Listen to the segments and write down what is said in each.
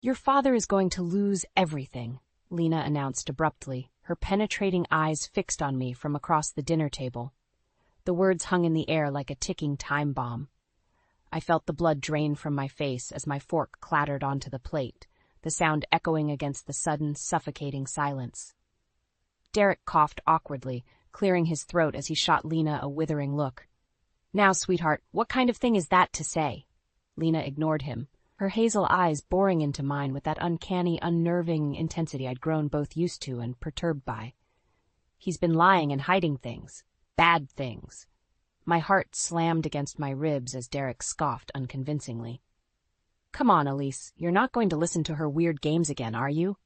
Your father is going to lose everything, Lena announced abruptly, her penetrating eyes fixed on me from across the dinner table. The words hung in the air like a ticking time bomb. I felt the blood drain from my face as my fork clattered onto the plate, the sound echoing against the sudden, suffocating silence. Derek coughed awkwardly, clearing his throat as he shot Lena a withering look. Now, sweetheart, what kind of thing is that to say? Lena ignored him, her hazel eyes boring into mine with that uncanny, unnerving intensity I'd grown both used to and perturbed by. He's been lying and hiding things. Bad things. My heart slammed against my ribs as Derek scoffed unconvincingly. Come on, Elise, you're not going to listen to her weird games again, are you?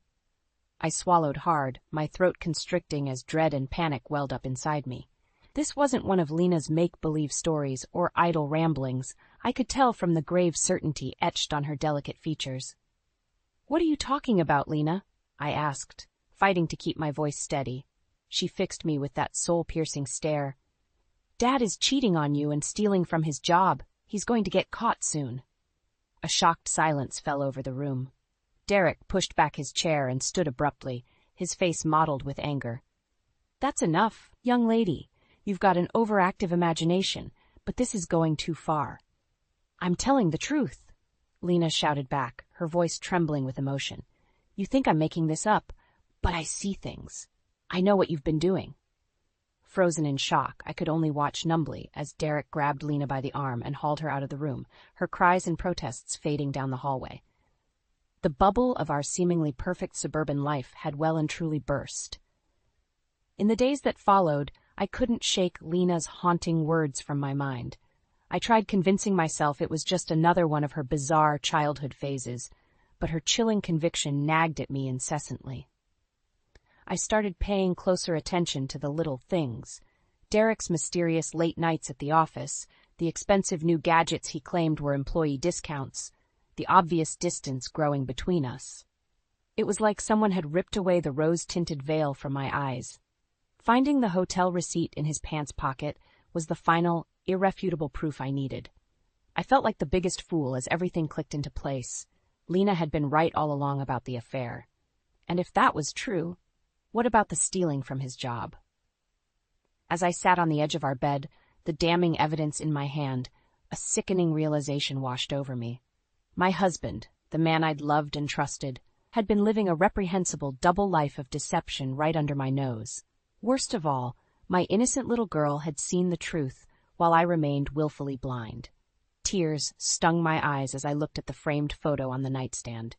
I swallowed hard, my throat constricting as dread and panic welled up inside me. This wasn't one of Lena's make-believe stories or idle ramblings. I could tell from the grave certainty etched on her delicate features. What are you talking about, Lena? I asked, fighting to keep my voice steady. She fixed me with that soul-piercing stare. Dad is cheating on you and stealing from his job. He's going to get caught soon. A shocked silence fell over the room. Derek pushed back his chair and stood abruptly, his face mottled with anger. That's enough, young lady. You've got an overactive imagination, but this is going too far. I'm telling the truth, Lena shouted back, her voice trembling with emotion. You think I'm making this up, but I see things. I know what you've been doing. Frozen in shock, I could only watch numbly as Derek grabbed Lena by the arm and hauled her out of the room, her cries and protests fading down the hallway. The bubble of our seemingly perfect suburban life had well and truly burst. In the days that followed, I couldn't shake Lena's haunting words from my mind. I tried convincing myself it was just another one of her bizarre childhood phases, but her chilling conviction nagged at me incessantly. I started paying closer attention to the little things. Derek's mysterious late nights at the office, the expensive new gadgets he claimed were employee discounts, the obvious distance growing between us. It was like someone had ripped away the rose-tinted veil from my eyes. Finding the hotel receipt in his pants pocket was the final, irrefutable proof I needed. I felt like the biggest fool as everything clicked into place. Lena had been right all along about the affair. And if that was true, what about the stealing from his job? As I sat on the edge of our bed, the damning evidence in my hand, a sickening realization washed over me. My husband, the man I'd loved and trusted, had been living a reprehensible double life of deception right under my nose. Worst of all, my innocent little girl had seen the truth while I remained willfully blind. Tears stung my eyes as I looked at the framed photo on the nightstand.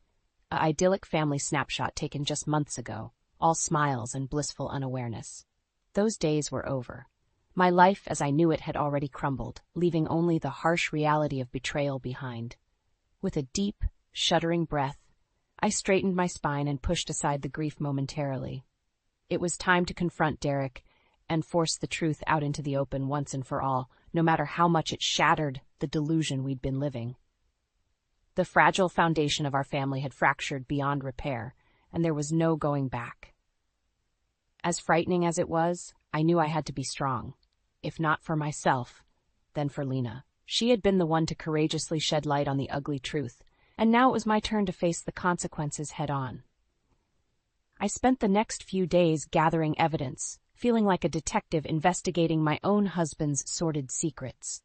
An idyllic family snapshot taken just months ago, all smiles and blissful unawareness. Those days were over. My life as I knew it had already crumbled, leaving only the harsh reality of betrayal behind. With a deep, shuddering breath, I straightened my spine and pushed aside the grief momentarily. It was time to confront Derek and force the truth out into the open once and for all, no matter how much it shattered the delusion we'd been living. The fragile foundation of our family had fractured beyond repair, and there was no going back. As frightening as it was, I knew I had to be strong. If not for myself, then for Lena. She had been the one to courageously shed light on the ugly truth, and now it was my turn to face the consequences head-on. I spent the next few days gathering evidence, feeling like a detective investigating my own husband's sordid secrets.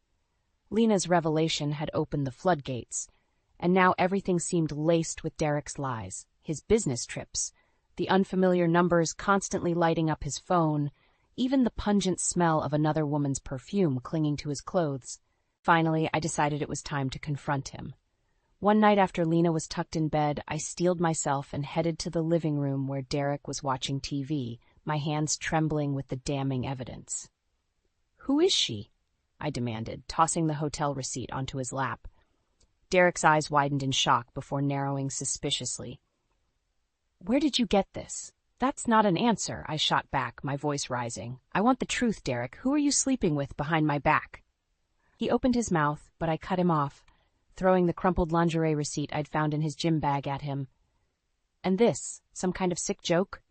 Lena's revelation had opened the floodgates, and now everything seemed laced with Derek's lies, his business trips, the unfamiliar numbers constantly lighting up his phone, even the pungent smell of another woman's perfume clinging to his clothes. Finally, I decided it was time to confront him. One night after Lena was tucked in bed, I steeled myself and headed to the living room where Derek was watching TV, my hands trembling with the damning evidence. "Who is she?" I demanded, tossing the hotel receipt onto his lap. Derek's eyes widened in shock before narrowing suspiciously. "Where did you get this?" "That's not an answer," I shot back, my voice rising. "I want the truth, Derek. Who are you sleeping with behind my back?" He opened his mouth, but I cut him off, throwing the crumpled lingerie receipt I'd found in his gym bag at him. "And this, some kind of sick joke?"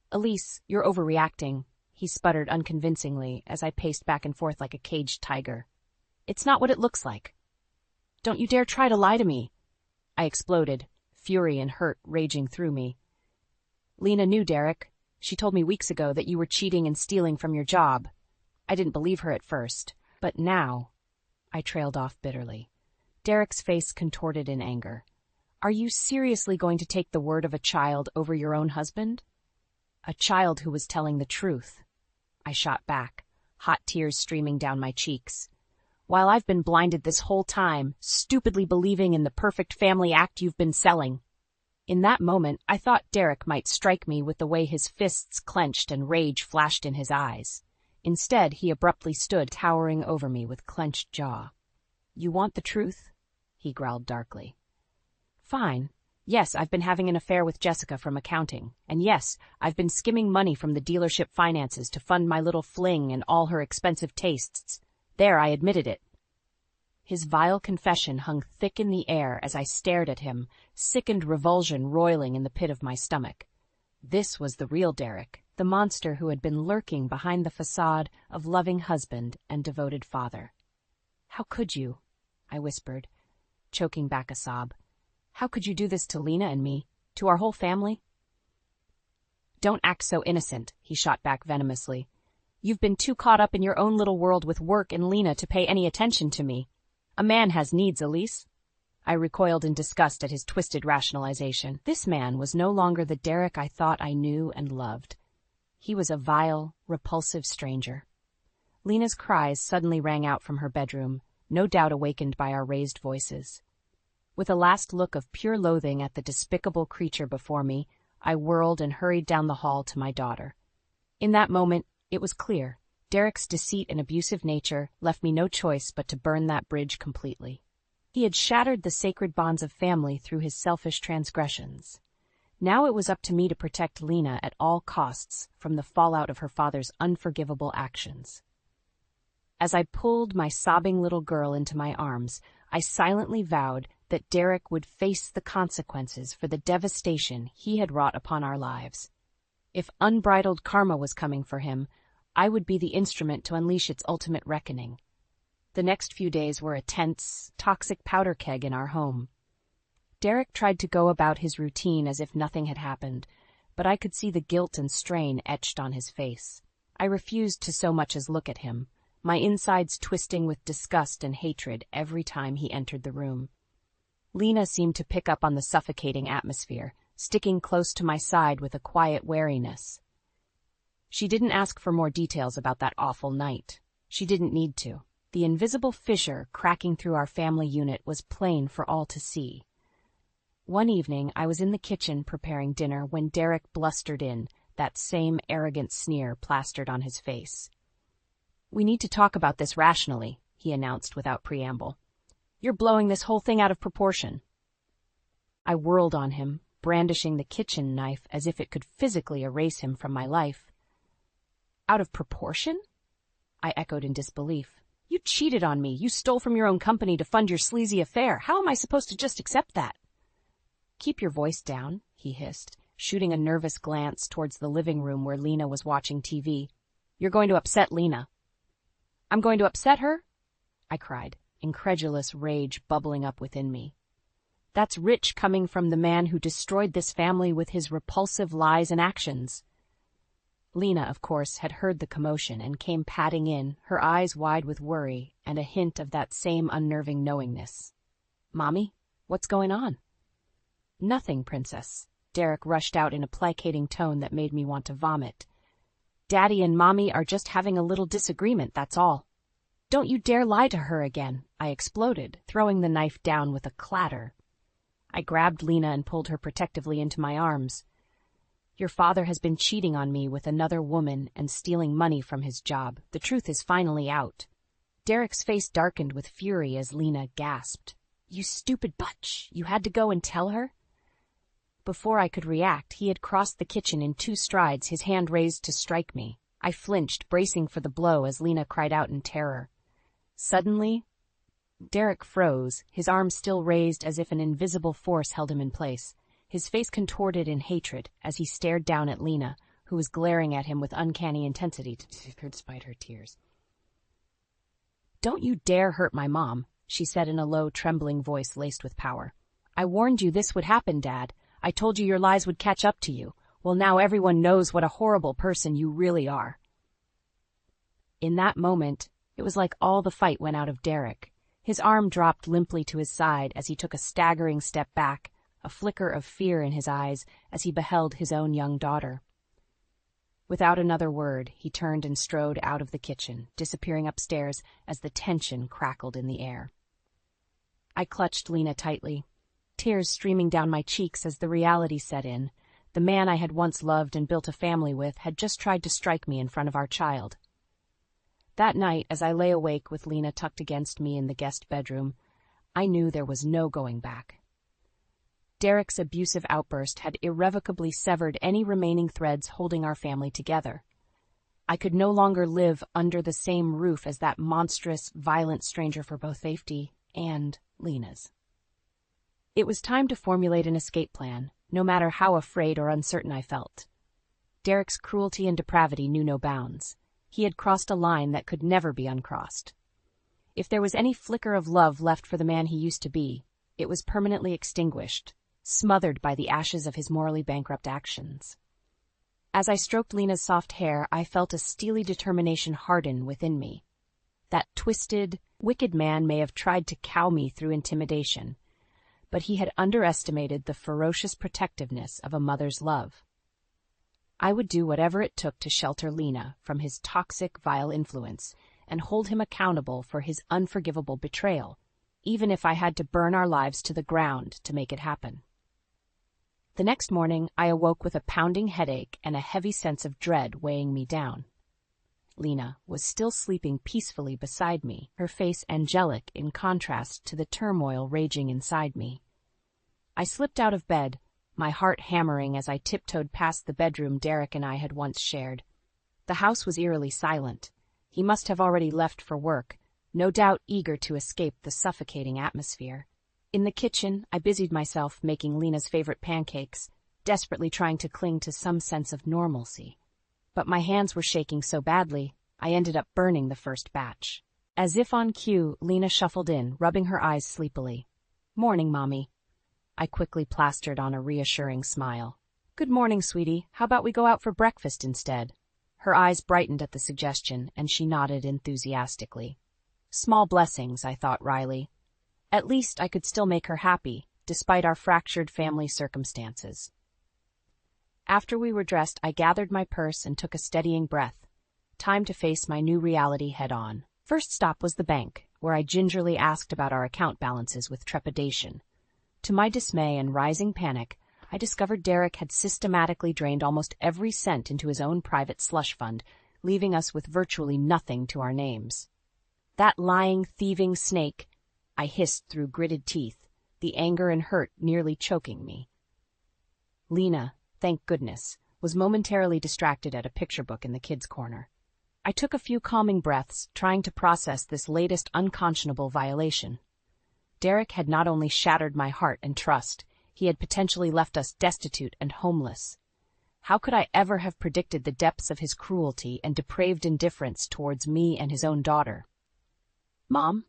"Elise, you're overreacting," he sputtered unconvincingly as I paced back and forth like a caged tiger. "It's not what it looks like." "Don't you dare try to lie to me," I exploded, fury and hurt raging through me. Lena knew Derek. She told me weeks ago that you were cheating and stealing from your job. I didn't believe her at first, but now... I trailed off bitterly. Derek's face contorted in anger. Are you seriously going to take the word of a child over your own husband? A child who was telling the truth. I shot back, hot tears streaming down my cheeks. While I've been blinded this whole time, stupidly believing in the perfect family act you've been selling. In that moment, I thought Derek might strike me with the way his fists clenched and rage flashed in his eyes. Instead, he abruptly stood, towering over me with clenched jaw. You want the truth? He growled darkly. Fine. Yes, I've been having an affair with Jessica from accounting. And yes, I've been skimming money from the dealership finances to fund my little fling and all her expensive tastes. There, I admitted it. His vile confession hung thick in the air as I stared at him, sickened revulsion roiling in the pit of my stomach. This was the real Derek, the monster who had been lurking behind the facade of loving husband and devoted father. How could you? I whispered, choking back a sob. How could you do this to Lena and me, to our whole family? Don't act so innocent, he shot back venomously. You've been too caught up in your own little world with work and Lena to pay any attention to me. A man has needs, Elise. I recoiled in disgust at his twisted rationalization. This man was no longer the Derek I thought I knew and loved. He was a vile, repulsive stranger. Lena's cries suddenly rang out from her bedroom, no doubt awakened by our raised voices. With a last look of pure loathing at the despicable creature before me, I whirled and hurried down the hall to my daughter. In that moment, it was clear. Derek's deceit and abusive nature left me no choice but to burn that bridge completely. He had shattered the sacred bonds of family through his selfish transgressions. Now it was up to me to protect Lena at all costs from the fallout of her father's unforgivable actions. As I pulled my sobbing little girl into my arms, I silently vowed that Derek would face the consequences for the devastation he had wrought upon our lives. If unbridled karma was coming for him, I would be the instrument to unleash its ultimate reckoning. The next few days were a tense, toxic powder keg in our home. Derek tried to go about his routine as if nothing had happened, but I could see the guilt and strain etched on his face. I refused to so much as look at him, my insides twisting with disgust and hatred every time he entered the room. Lena seemed to pick up on the suffocating atmosphere, sticking close to my side with a quiet wariness. She didn't ask for more details about that awful night. She didn't need to. The invisible fissure cracking through our family unit was plain for all to see. One evening, I was in the kitchen preparing dinner when Derek blustered in, that same arrogant sneer plastered on his face. "We need to talk about this rationally," he announced without preamble. "You're blowing this whole thing out of proportion." I whirled on him, brandishing the kitchen knife as if it could physically erase him from my life. "Out of proportion?" I echoed in disbelief. "You cheated on me. You stole from your own company to fund your sleazy affair. How am I supposed to just accept that?" "Keep your voice down," he hissed, shooting a nervous glance towards the living room where Lena was watching TV. "You're going to upset Lena." "I'm going to upset her?" I cried, incredulous rage bubbling up within me. "That's rich coming from the man who destroyed this family with his repulsive lies and actions." Lena, of course, had heard the commotion and came padding in, her eyes wide with worry and a hint of that same unnerving knowingness. "Mommy, what's going on?" "Nothing, Princess." Derek rushed out in a placating tone that made me want to vomit. "Daddy and Mommy are just having a little disagreement, that's all." "Don't you dare lie to her again," I exploded, throwing the knife down with a clatter. I grabbed Lena and pulled her protectively into my arms. "Your father has been cheating on me with another woman and stealing money from his job. The truth is finally out." Derek's face darkened with fury as Lena gasped. "You stupid butch! You had to go and tell her?" Before I could react, he had crossed the kitchen in 2 strides, his hand raised to strike me. I flinched, bracing for the blow as Lena cried out in terror. Suddenly, Derek froze, his arms still raised as if an invisible force held him in place. His face contorted in hatred as he stared down at Lena, who was glaring at him with uncanny intensity despite her tears. "Don't you dare hurt my mom," she said in a low, trembling voice laced with power. I warned you this would happen, Dad. I told you your lies would catch up to you. Well, now everyone knows what a horrible person you really are. In that moment, it was like all the fight went out of Derek. His arm dropped limply to his side as he took a staggering step back, a flicker of fear in his eyes as he beheld his own young daughter. Without another word, he turned and strode out of the kitchen, disappearing upstairs as the tension crackled in the air. I clutched Lena tightly, tears streaming down my cheeks as the reality set in. The man I had once loved and built a family with had just tried to strike me in front of our child. That night, as I lay awake with Lena tucked against me in the guest bedroom, I knew there was no going back. Derek's abusive outburst had irrevocably severed any remaining threads holding our family together. I could no longer live under the same roof as that monstrous, violent stranger for both safety and Lena's. It was time to formulate an escape plan, no matter how afraid or uncertain I felt. Derek's cruelty and depravity knew no bounds. He had crossed a line that could never be uncrossed. If there was any flicker of love left for the man he used to be, it was permanently extinguished, smothered by the ashes of his morally bankrupt actions. As I stroked Lena's soft hair, I felt a steely determination harden within me. That twisted, wicked man may have tried to cow me through intimidation, but he had underestimated the ferocious protectiveness of a mother's love. I would do whatever it took to shelter Lena from his toxic, vile influence and hold him accountable for his unforgivable betrayal, even if I had to burn our lives to the ground to make it happen. The next morning, I awoke with a pounding headache and a heavy sense of dread weighing me down. Lena was still sleeping peacefully beside me, her face angelic in contrast to the turmoil raging inside me. I slipped out of bed, my heart hammering as I tiptoed past the bedroom Derek and I had once shared. The house was eerily silent. He must have already left for work, no doubt eager to escape the suffocating atmosphere. In the kitchen, I busied myself making Lena's favorite pancakes, desperately trying to cling to some sense of normalcy. But my hands were shaking so badly, I ended up burning the first batch. As if on cue, Lena shuffled in, rubbing her eyes sleepily. "Morning, Mommy." I quickly plastered on a reassuring smile. "Good morning, sweetie. How about we go out for breakfast instead?" Her eyes brightened at the suggestion, and she nodded enthusiastically. Small blessings, I thought wryly. At least I could still make her happy, despite our fractured family circumstances. After we were dressed, I gathered my purse and took a steadying breath. Time to face my new reality head-on. First stop was the bank, where I gingerly asked about our account balances with trepidation. To my dismay and rising panic, I discovered Derek had systematically drained almost every cent into his own private slush fund, leaving us with virtually nothing to our names. "That lying, thieving snake," I hissed through gritted teeth, the anger and hurt nearly choking me. Lena, thank goodness, was momentarily distracted at a picture book in the kids' corner. I took a few calming breaths, trying to process this latest unconscionable violation. Derek had not only shattered my heart and trust, he had potentially left us destitute and homeless. How could I ever have predicted the depths of his cruelty and depraved indifference towards me and his own daughter? "Mom?"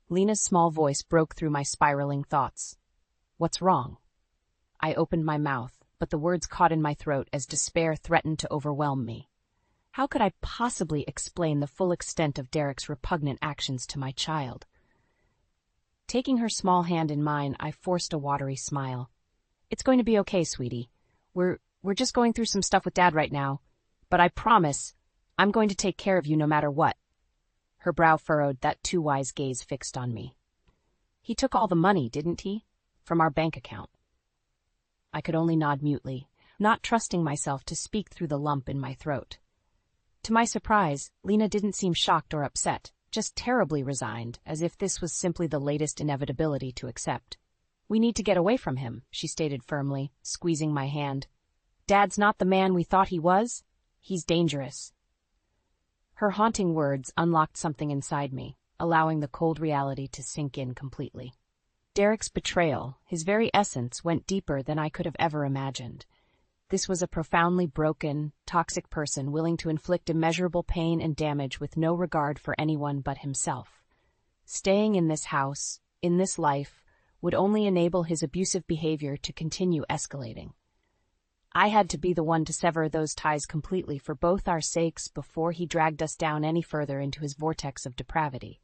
Lena's small voice broke through my spiraling thoughts. "What's wrong?" I opened my mouth, but the words caught in my throat as despair threatened to overwhelm me. How could I possibly explain the full extent of Derek's repugnant actions to my child? Taking her small hand in mine, I forced a watery smile. "It's going to be okay, sweetie. We're just going through some stuff with Dad right now, but I promise I'm going to take care of you no matter what." Her brow furrowed, that too wise gaze fixed on me. "He took all the money, didn't he? From our bank account." I could only nod mutely, not trusting myself to speak through the lump in my throat. To my surprise, Lena didn't seem shocked or upset, just terribly resigned, as if this was simply the latest inevitability to accept. "We need to get away from him," she stated firmly, squeezing my hand. "Dad's not the man we thought he was. He's dangerous." Her haunting words unlocked something inside me, allowing the cold reality to sink in completely. Derek's betrayal, his very essence, went deeper than I could have ever imagined. This was a profoundly broken, toxic person willing to inflict immeasurable pain and damage with no regard for anyone but himself. Staying in this house, in this life, would only enable his abusive behavior to continue escalating. I had to be the one to sever those ties completely for both our sakes before he dragged us down any further into his vortex of depravity.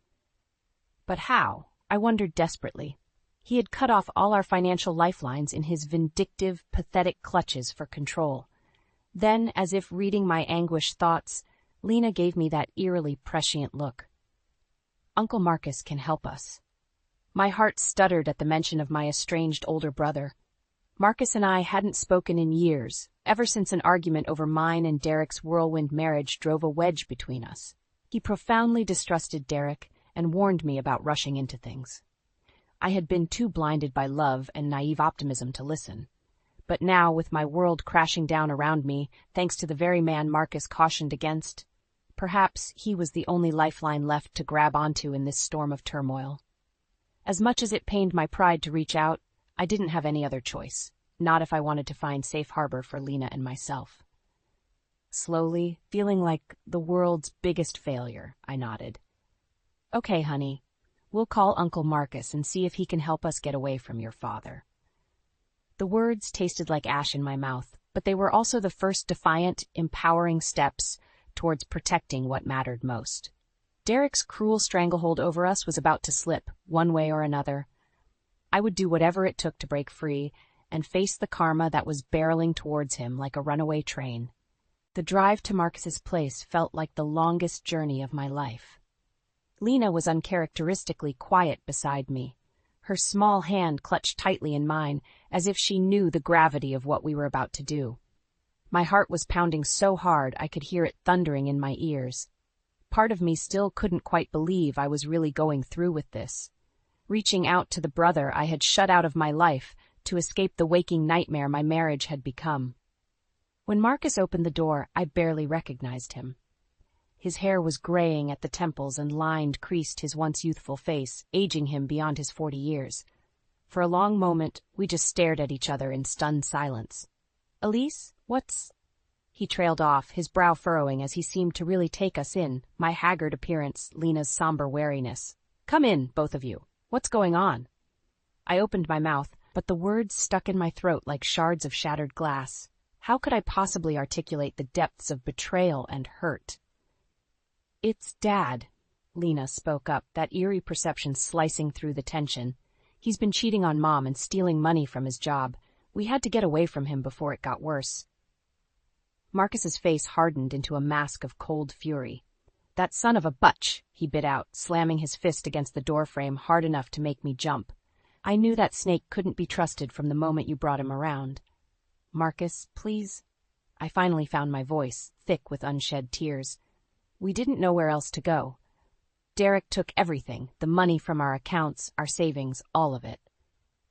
But how? I wondered desperately. He had cut off all our financial lifelines in his vindictive, pathetic clutches for control. Then, as if reading my anguished thoughts, Lena gave me that eerily prescient look. "Uncle Marcus can help us." My heart stuttered at the mention of my estranged older brother. Marcus and I hadn't spoken in years, ever since an argument over mine and Derek's whirlwind marriage drove a wedge between us. He profoundly distrusted Derek and warned me about rushing into things. I had been too blinded by love and naive optimism to listen. But now, with my world crashing down around me, thanks to the very man Marcus cautioned against, perhaps he was the only lifeline left to grab onto in this storm of turmoil. As much as it pained my pride to reach out, I didn't have any other choice, not if I wanted to find safe harbor for Lena and myself. Slowly, feeling like the world's biggest failure, I nodded. "Okay, honey. We'll call Uncle Marcus and see if he can help us get away from your father." The words tasted like ash in my mouth, but they were also the first defiant, empowering steps towards protecting what mattered most. Derek's cruel stranglehold over us was about to slip, one way or another. I would do whatever it took to break free and face the karma that was barreling towards him like a runaway train. The drive to Marcus's place felt like the longest journey of my life. Lena was uncharacteristically quiet beside me, her small hand clutched tightly in mine, as if she knew the gravity of what we were about to do. My heart was pounding so hard I could hear it thundering in my ears. Part of me still couldn't quite believe I was really going through with this, reaching out to the brother I had shut out of my life to escape the waking nightmare my marriage had become. When Marcus opened the door, I barely recognized him. His hair was graying at the temples and lined creased his once youthful face, aging him beyond his 40 years. For a long moment, we just stared at each other in stunned silence. "Elise, what's—" He trailed off, his brow furrowing as he seemed to really take us in, my haggard appearance, Lena's somber wariness. "Come in, both of you. What's going on?" I opened my mouth, but the words stuck in my throat like shards of shattered glass. How could I possibly articulate the depths of betrayal and hurt? "It's Dad," Lena spoke up, that eerie perception slicing through the tension. "He's been cheating on Mom and stealing money from his job. We had to get away from him before it got worse." Marcus's face hardened into a mask of cold fury. "That son of a butch," he bit out, slamming his fist against the doorframe hard enough to make me jump. "I knew that snake couldn't be trusted from the moment you brought him around." "Marcus, please." I finally found my voice, thick with unshed tears. "We didn't know where else to go. Derek took everything, the money from our accounts, our savings, all of it."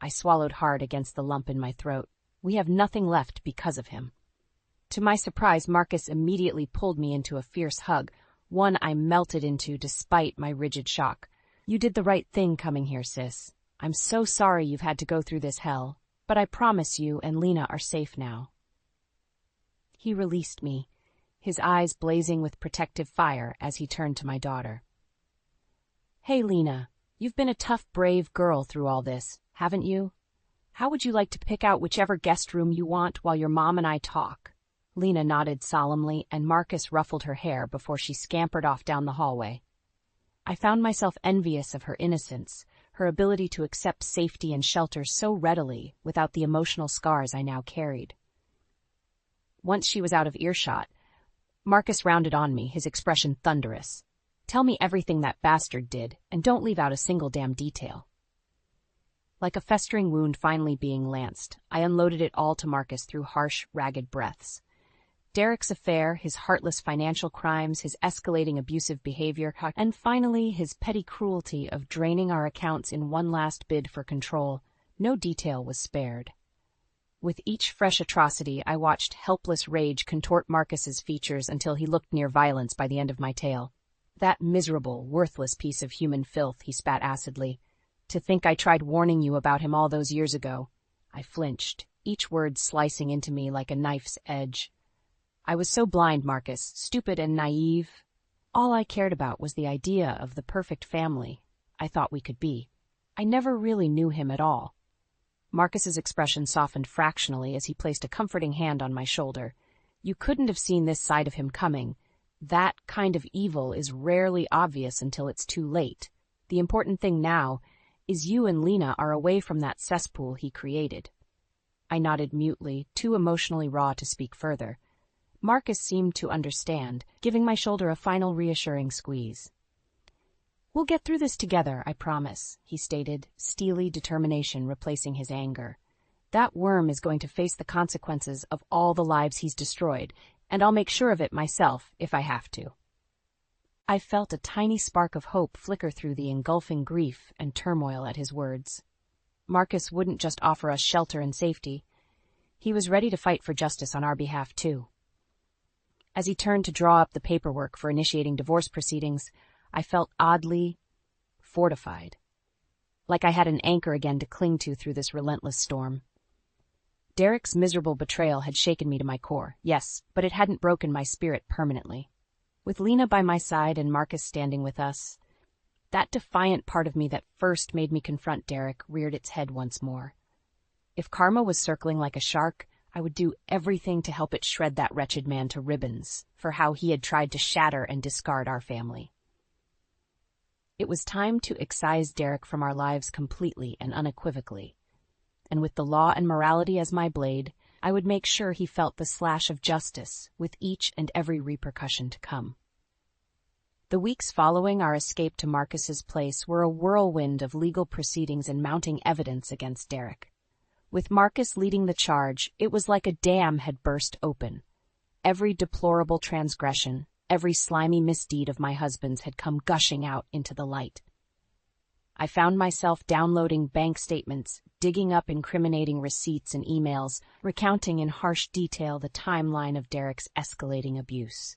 I swallowed hard against the lump in my throat. "We have nothing left because of him." To my surprise, Marcus immediately pulled me into a fierce hug, one I melted into despite my rigid shock. "You did the right thing coming here, sis. I'm so sorry you've had to go through this hell, but I promise you and Lena are safe now." He released me, his eyes blazing with protective fire as he turned to my daughter. "Hey, Lena, you've been a tough, brave girl through all this, haven't you? How would you like to pick out whichever guest room you want while your mom and I talk?" Lena nodded solemnly, and Marcus ruffled her hair before she scampered off down the hallway. I found myself envious of her innocence, her ability to accept safety and shelter so readily without the emotional scars I now carried. Once she was out of earshot, Marcus rounded on me, his expression thunderous. "Tell me everything that bastard did, and don't leave out a single damn detail." Like a festering wound finally being lanced, I unloaded it all to Marcus through harsh, ragged breaths. Derek's affair, his heartless financial crimes, his escalating abusive behavior, and finally his petty cruelty of draining our accounts in one last bid for control. No detail was spared. With each fresh atrocity, I watched helpless rage contort Marcus's features until he looked near violence by the end of my tale. "That miserable, worthless piece of human filth," he spat acidly. "To think I tried warning you about him all those years ago." I flinched, each word slicing into me like a knife's edge. I was so blind, Marcus, stupid and naive. All I cared about was the idea of the perfect family I thought we could be. I never really knew him at all. Marcus's expression softened fractionally as he placed a comforting hand on my shoulder. You couldn't have seen this side of him coming. That kind of evil is rarely obvious until it's too late. The important thing now is you and Lena are away from that cesspool he created. I nodded mutely, too emotionally raw to speak further. Marcus seemed to understand, giving my shoulder a final reassuring squeeze. "We'll get through this together, I promise," he stated, steely determination replacing his anger. "That worm is going to face the consequences of all the lives he's destroyed, and I'll make sure of it myself if I have to." I felt a tiny spark of hope flicker through the engulfing grief and turmoil at his words. Marcus wouldn't just offer us shelter and safety. He was ready to fight for justice on our behalf, too. As he turned to draw up the paperwork for initiating divorce proceedings, I felt oddly fortified, like I had an anchor again to cling to through this relentless storm. Derek's miserable betrayal had shaken me to my core, yes, but it hadn't broken my spirit permanently. With Lena by my side and Marcus standing with us, that defiant part of me that first made me confront Derek reared its head once more. If karma was circling like a shark, I would do everything to help it shred that wretched man to ribbons for how he had tried to shatter and discard our family. It was time to excise Derek from our lives completely and unequivocally, and with the law and morality as my blade, I would make sure he felt the slash of justice with each and every repercussion to come. The weeks following our escape to Marcus's place were a whirlwind of legal proceedings and mounting evidence against Derek. With Marcus leading the charge, it was like a dam had burst open. Every deplorable transgression, every slimy misdeed of my husband's had come gushing out into the light. I found myself downloading bank statements, digging up incriminating receipts and emails, recounting in harsh detail the timeline of Derek's escalating abuse.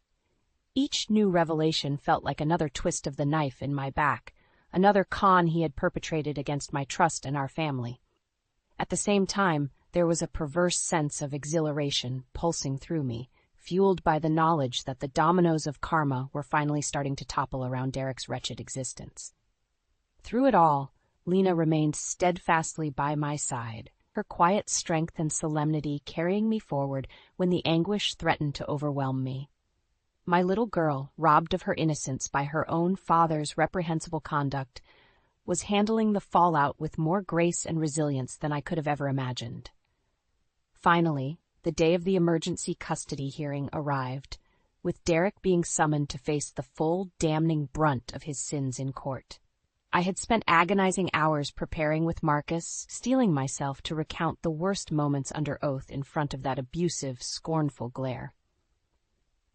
Each new revelation felt like another twist of the knife in my back, another con he had perpetrated against my trust and our family. At the same time, there was a perverse sense of exhilaration pulsing through me, fueled by the knowledge that the dominoes of karma were finally starting to topple around Derek's wretched existence. Through it all, Lena remained steadfastly by my side, her quiet strength and solemnity carrying me forward when the anguish threatened to overwhelm me. My little girl, robbed of her innocence by her own father's reprehensible conduct, was handling the fallout with more grace and resilience than I could have ever imagined. Finally, the day of the emergency custody hearing arrived, with Derek being summoned to face the full, damning brunt of his sins in court. I had spent agonizing hours preparing with Marcus, steeling myself to recount the worst moments under oath in front of that abusive, scornful glare.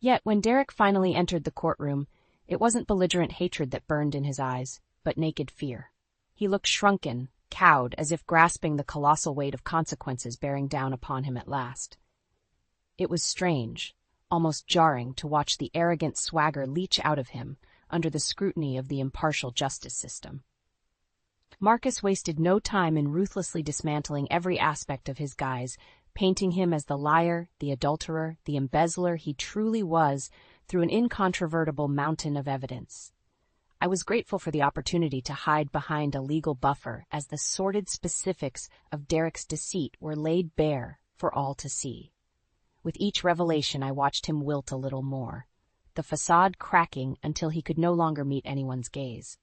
Yet when Derek finally entered the courtroom, it wasn't belligerent hatred that burned in his eyes, but naked fear. He looked shrunken, cowed, as if grasping the colossal weight of consequences bearing down upon him at last. It was strange, almost jarring, to watch the arrogant swagger leach out of him under the scrutiny of the impartial justice system. Marcus wasted no time in ruthlessly dismantling every aspect of his guise, painting him as the liar, the adulterer, the embezzler he truly was through an incontrovertible mountain of evidence. I was grateful for the opportunity to hide behind a legal buffer as the sordid specifics of Derek's deceit were laid bare for all to see. With each revelation, I watched him wilt a little more, the facade cracking until he could no longer meet anyone's gaze.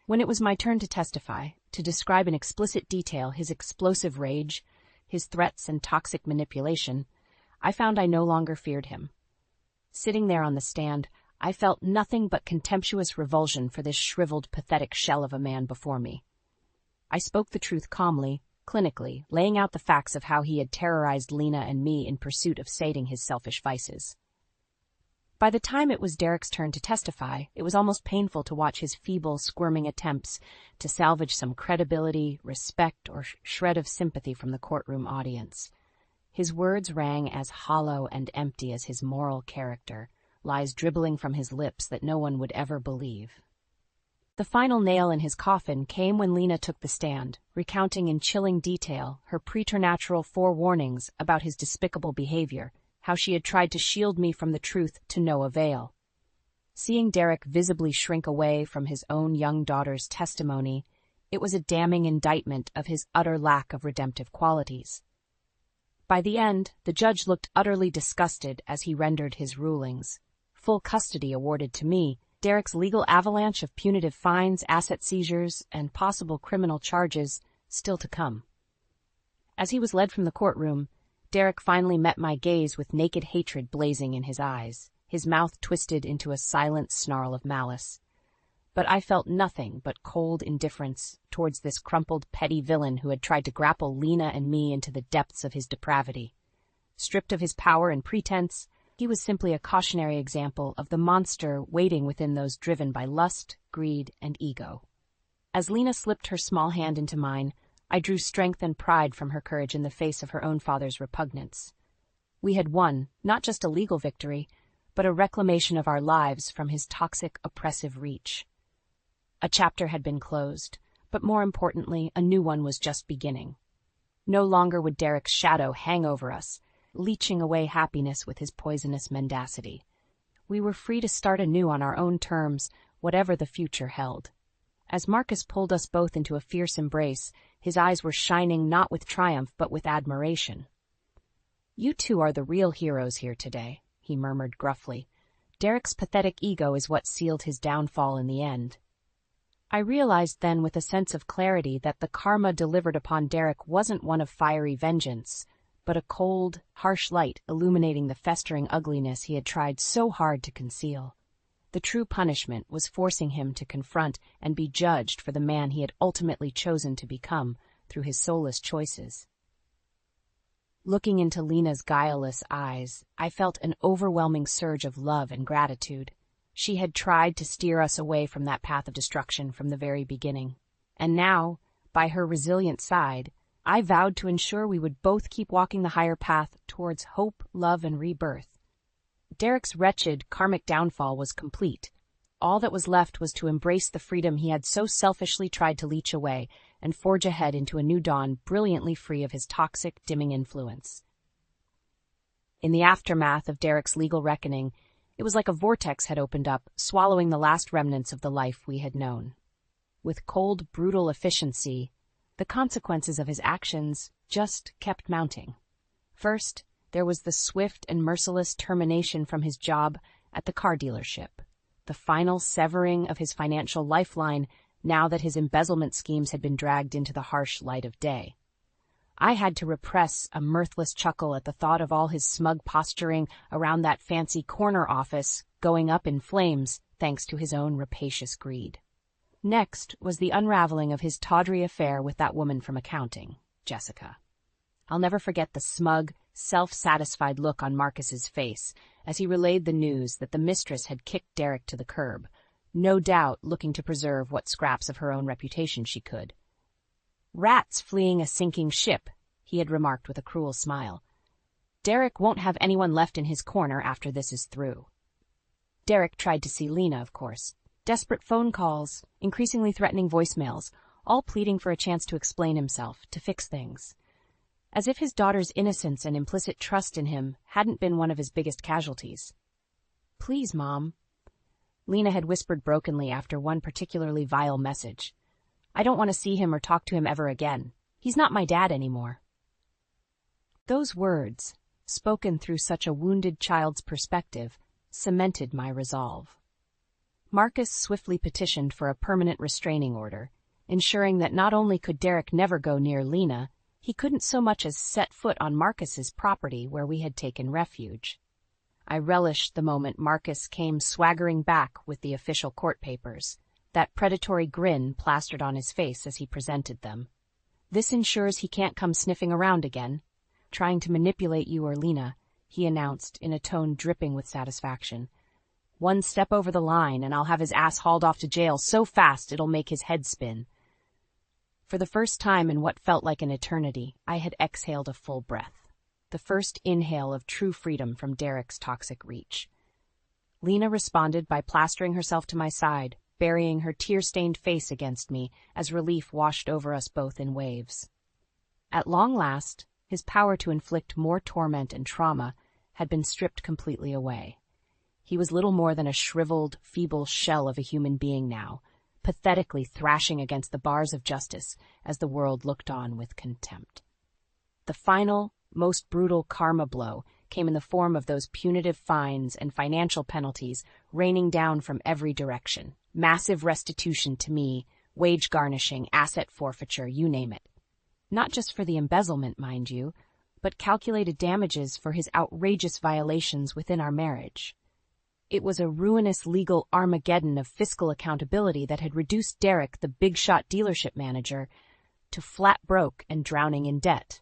When it was my turn to testify, to describe in explicit detail his explosive rage, his threats and toxic manipulation, I found I no longer feared him. Sitting there on the stand, I felt nothing but contemptuous revulsion for this shriveled, pathetic shell of a man before me. I spoke the truth calmly, clinically, laying out the facts of how he had terrorized Lena and me in pursuit of sating his selfish vices. By the time it was Derek's turn to testify, it was almost painful to watch his feeble, squirming attempts to salvage some credibility, respect, or shred of sympathy from the courtroom audience. His words rang as hollow and empty as his moral character, lies dribbling from his lips that no one would ever believe. The final nail in his coffin came when Lena took the stand, recounting in chilling detail her preternatural forewarnings about his despicable behavior, how she had tried to shield me from the truth to no avail. Seeing Derek visibly shrink away from his own young daughter's testimony, It was a damning indictment of his utter lack of redemptive qualities. By the end, the judge looked utterly disgusted as he rendered his rulings. Full custody awarded to me, Derek's legal avalanche of punitive fines, asset seizures, and possible criminal charges still to come. As he was led from the courtroom, Derek finally met my gaze with naked hatred blazing in his eyes, his mouth twisted into a silent snarl of malice. But I felt nothing but cold indifference towards this crumpled, petty villain who had tried to grapple Lena and me into the depths of his depravity. Stripped of his power and pretense, he was simply a cautionary example of the monster waiting within those driven by lust, greed, and ego. As Lena slipped her small hand into mine, I drew strength and pride from her courage in the face of her own father's repugnance. We had won, not just a legal victory, but a reclamation of our lives from his toxic, oppressive reach. A chapter had been closed, but more importantly, a new one was just beginning. No longer would Derek's shadow hang over us, leeching away happiness with his poisonous mendacity. We were free to start anew on our own terms, whatever the future held. As Marcus pulled us both into a fierce embrace, his eyes were shining not with triumph but with admiration. "You two are the real heroes here today," he murmured gruffly. "Derek's pathetic ego is what sealed his downfall in the end." I realized then with a sense of clarity that the karma delivered upon Derek wasn't one of fiery vengeance, but a cold, harsh light illuminating the festering ugliness he had tried so hard to conceal. The true punishment was forcing him to confront and be judged for the man he had ultimately chosen to become through his soulless choices. Looking into Lena's guileless eyes, I felt an overwhelming surge of love and gratitude. She had tried to steer us away from that path of destruction from the very beginning. And now, by her resilient side, I vowed to ensure we would both keep walking the higher path towards hope, love, and rebirth. Derek's wretched, karmic downfall was complete. All that was left was to embrace the freedom he had so selfishly tried to leech away and forge ahead into a new dawn brilliantly free of his toxic, dimming influence. In the aftermath of Derek's legal reckoning, it was like a vortex had opened up, swallowing the last remnants of the life we had known. With cold, brutal efficiency, the consequences of his actions just kept mounting. First, there was the swift and merciless termination from his job at the car dealership, the final severing of his financial lifeline now that his embezzlement schemes had been dragged into the harsh light of day. I had to repress a mirthless chuckle at the thought of all his smug posturing around that fancy corner office going up in flames thanks to his own rapacious greed. Next was the unraveling of his tawdry affair with that woman from accounting, Jessica. I'll never forget the smug, self-satisfied look on Marcus's face as he relayed the news that the mistress had kicked Derek to the curb, no doubt looking to preserve what scraps of her own reputation she could. "Rats fleeing a sinking ship," he had remarked with a cruel smile. "Derek won't have anyone left in his corner after this is through." Derek tried to see Lena, of course. Desperate phone calls, increasingly threatening voicemails, all pleading for a chance to explain himself, to fix things. As if his daughter's innocence and implicit trust in him hadn't been one of his biggest casualties. "Please, Mom," Lena had whispered brokenly after one particularly vile message. "I don't want to see him or talk to him ever again. He's not my dad anymore." Those words, spoken through such a wounded child's perspective, cemented my resolve. Marcus swiftly petitioned for a permanent restraining order, ensuring that not only could Derek never go near Lena, he couldn't so much as set foot on Marcus's property where we had taken refuge. I relished the moment Marcus came swaggering back with the official court papers, that predatory grin plastered on his face as he presented them. "This ensures he can't come sniffing around again, trying to manipulate you or Lena," he announced in a tone dripping with satisfaction. "One step over the line and I'll have his ass hauled off to jail so fast it'll make his head spin." For the first time in what felt like an eternity, I had exhaled a full breath, the first inhale of true freedom from Derek's toxic reach. Lena responded by plastering herself to my side, burying her tear-stained face against me as relief washed over us both in waves. At long last, his power to inflict more torment and trauma had been stripped completely away. He was little more than a shriveled, feeble shell of a human being now, pathetically thrashing against the bars of justice as the world looked on with contempt. The final, most brutal karma blow came in the form of those punitive fines and financial penalties raining down from every direction. Massive restitution to me, wage garnishing, asset forfeiture, you name it. Not just for the embezzlement, mind you, but calculated damages for his outrageous violations within our marriage. It was a ruinous legal Armageddon of fiscal accountability that had reduced Derek, the big-shot dealership manager, to flat broke and drowning in debt.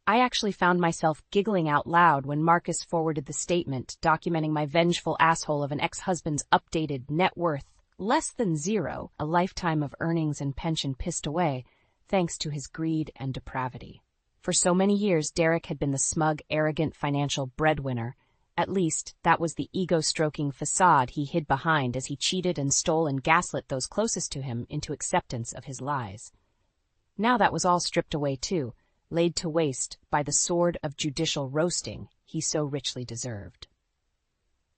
I actually found myself giggling out loud when Marcus forwarded the statement documenting my vengeful asshole of an ex-husband's updated net worth, less than zero, a lifetime of earnings and pension pissed away, thanks to his greed and depravity. For so many years, Derek had been the smug, arrogant financial breadwinner. At least, that was the ego-stroking facade he hid behind as he cheated and stole and gaslit those closest to him into acceptance of his lies. Now that was all stripped away too, laid to waste by the sword of judicial roasting he so richly deserved.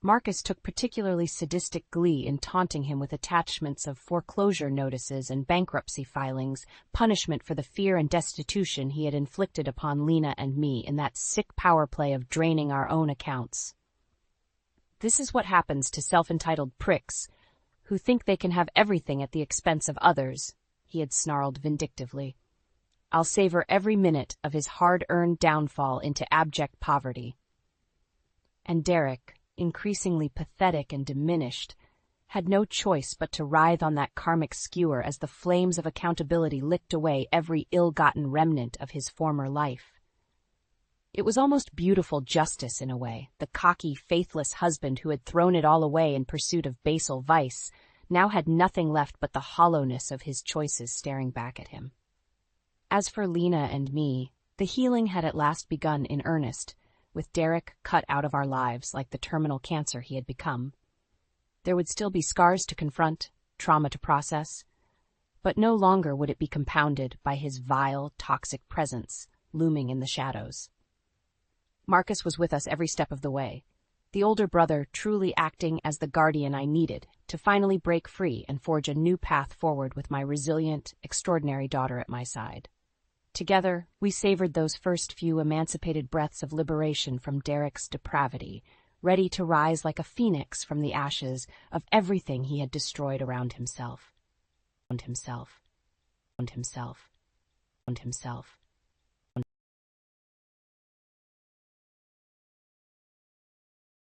Marcus took particularly sadistic glee in taunting him with attachments of foreclosure notices and bankruptcy filings, punishment for the fear and destitution he had inflicted upon Lena and me in that sick power play of draining our own accounts. This is what happens to self-entitled pricks who think they can have everything at the expense of others, he had snarled vindictively. I'll savor every minute of his hard-earned downfall into abject poverty. And Derek, increasingly pathetic and diminished, had no choice but to writhe on that karmic skewer as the flames of accountability licked away every ill-gotten remnant of his former life. It was almost beautiful justice in a way. The cocky, faithless husband who had thrown it all away in pursuit of basal vice now had nothing left but the hollowness of his choices staring back at him. As for Lena and me, the healing had at last begun in earnest, with Derek cut out of our lives like the terminal cancer he had become. There would still be scars to confront, trauma to process, but no longer would it be compounded by his vile, toxic presence looming in the shadows. Marcus was with us every step of the way, the older brother truly acting as the guardian I needed to finally break free and forge a new path forward with my resilient, extraordinary daughter at my side. Together, we savored those first few emancipated breaths of liberation from Derek's depravity, ready to rise like a phoenix from the ashes of everything he had destroyed around himself.